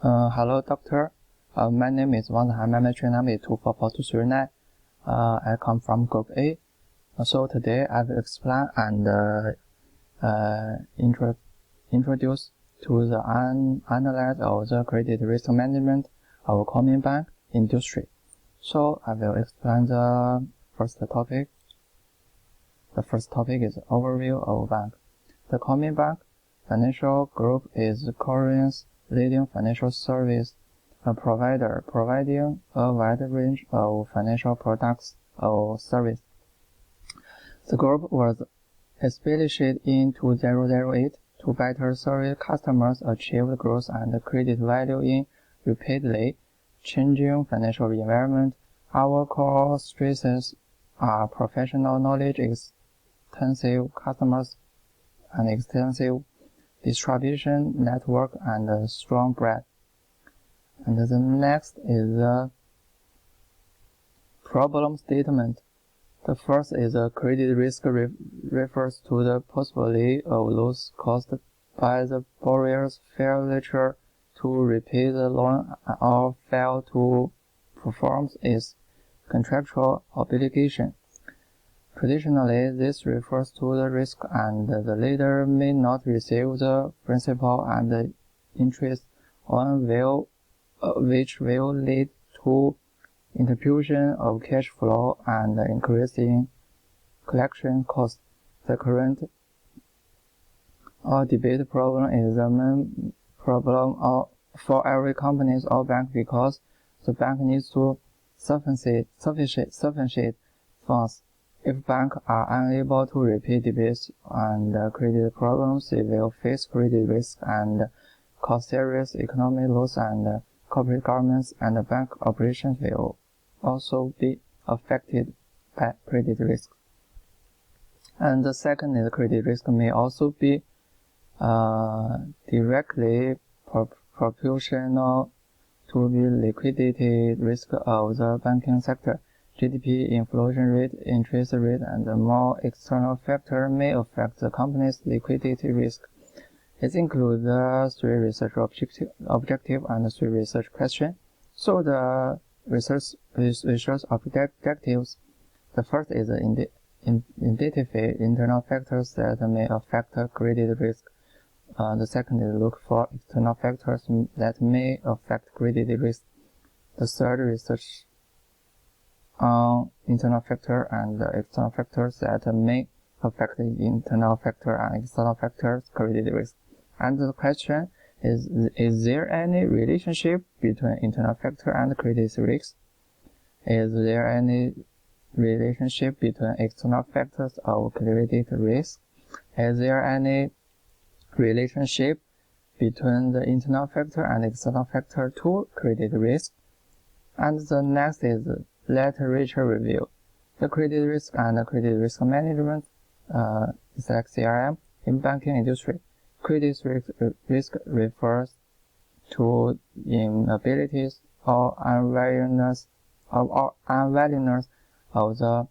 Hello, doctor. My name is Wangzihan. My matric number is 24439. I come from Group A. So today I will explain and introduce to the analysis of the credit risk management of common bank industry. So I will explain the first topic. The first topic is overview of bank. The common bank financial group is Korean's leading financial service provider, providing a wide range of financial products or services. The group was established in 2008 to better serve customers, achieve growth and credit value in rapidly changing financial environment. Our core strengths are professional knowledge, extensive customers, and extensive distribution network, and a strong brand. And the next is the problem statement. The first is a credit risk refers to the possibility of loss caused by the borrower's failure to repay the loan or fail to perform its contractual obligation. Traditionally, this refers to the risk and the lender may not receive the principal and interest on which will lead to interruption of cash flow and increase in collection costs. The current or debate problem is the main problem for every company or bank because the bank needs to sufficient funds. If banks are unable to repay debts and credit problems, they will face credit risk and cause serious economic loss, and corporate governments and bank operations will also be affected by credit risk. And the second is credit risk may also be directly proportional to the liquidity risk of the banking sector. GDP, inflation rate, interest rate, and more external factors may affect the company's liquidity risk. It includes the three research objective and three research questions. So the research objectives. The first is identify internal factors that may affect credit risk. The second is look for external factors that may affect credit risk. The third research on internal factor and external factors that may affect the internal factor and external factors credit risk. And the question is there any relationship between internal factor and credit risk? Is there any relationship between external factors of credit risk? Is there any relationship between the internal factor and external factor to credit risk? And the next is literature review. The credit risk and credit risk management is like CRM in banking industry. Credit risk refers to inabilities or unwillingness of the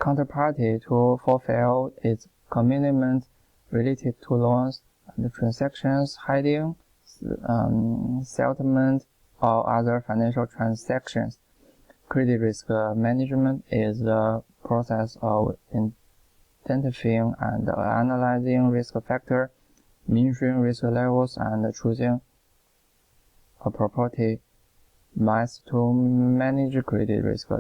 counterparty to fulfill its commitment related to loans and transactions, hiding, settlement, or other financial transactions. Credit risk management is the process of identifying and analyzing risk factors, measuring risk levels, and choosing appropriate methods to manage credit risk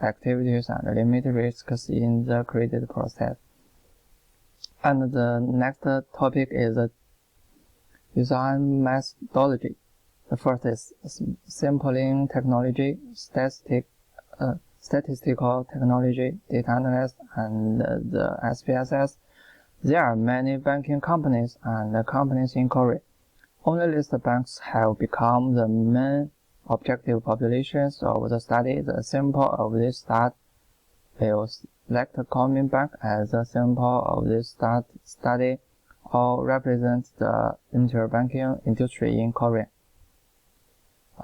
activities and limit risks in the credit process. And the next topic is design methodology. The first is sampling technology, statistical technology, data analysis, and the SPSS. There are many banking companies and companies in Korea. Only listed banks have become the main objective populations of the study. The sample of this study will select a common bank as a sample of this study or represents the entire banking industry in Korea.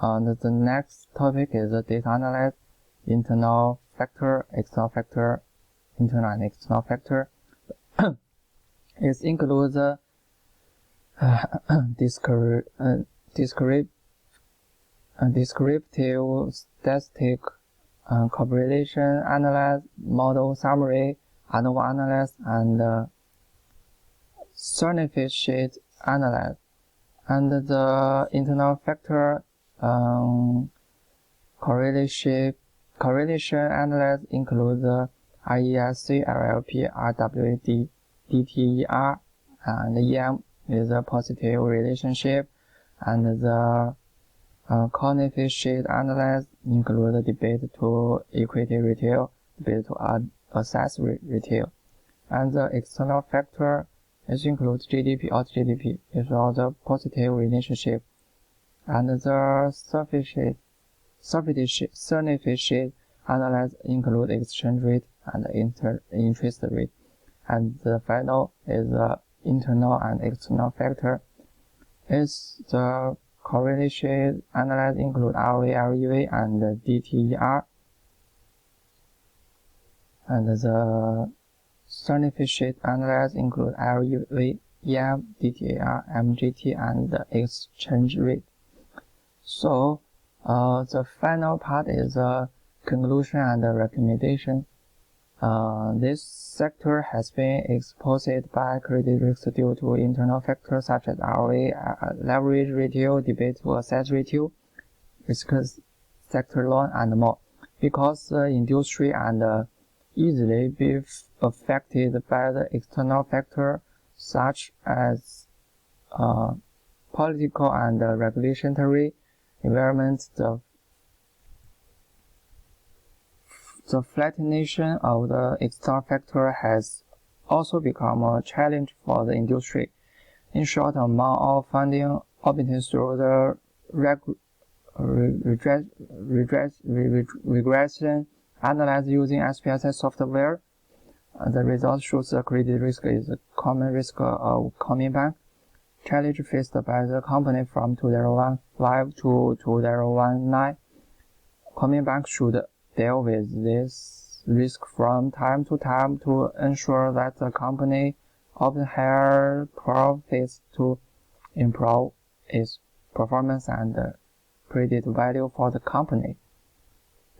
And the next topic is the data analysis, internal factor, external factor, internal and external factor. It includes descriptive statistic, correlation analysis, model summary, ANOVA analysis, and certificate analysis. And the internal factor correlation analysis includes the RESC, RLP, RWD, DTER, and EM with a positive relationship, and the coefficient analysis include the debit to equity retail, debit to assess retail, and the external factor which includes GDP or GDP is also positive relationship, and the certificate analysis include exchange rate and interest rate, and the final is the internal and external factor. Is the correlation analysis include RV, REV, and DTER, and the certificate analysis include REV, EM, DTER, MGT, and the exchange rate. So the final part is the conclusion and the recommendation. This sector has been exposed by credit risk due to internal factors such as ROA, leverage ratio, debit to asset ratio, risk sector loan, and more. Because the industry and easily be affected by the external factor such as political and regulatory environment, the flattenation of the external factor has also become a challenge for the industry. In short, amount of funding obtained through the regression analysis using SPSS software, the result shows the credit risk is a common risk of coming bank. Challenge faced by the company from 2015 to 2019. Coming bank should deal with this risk from time to time to ensure that the company obtains higher profits to improve its performance and credit value for the company.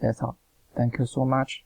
That's all. Thank you so much.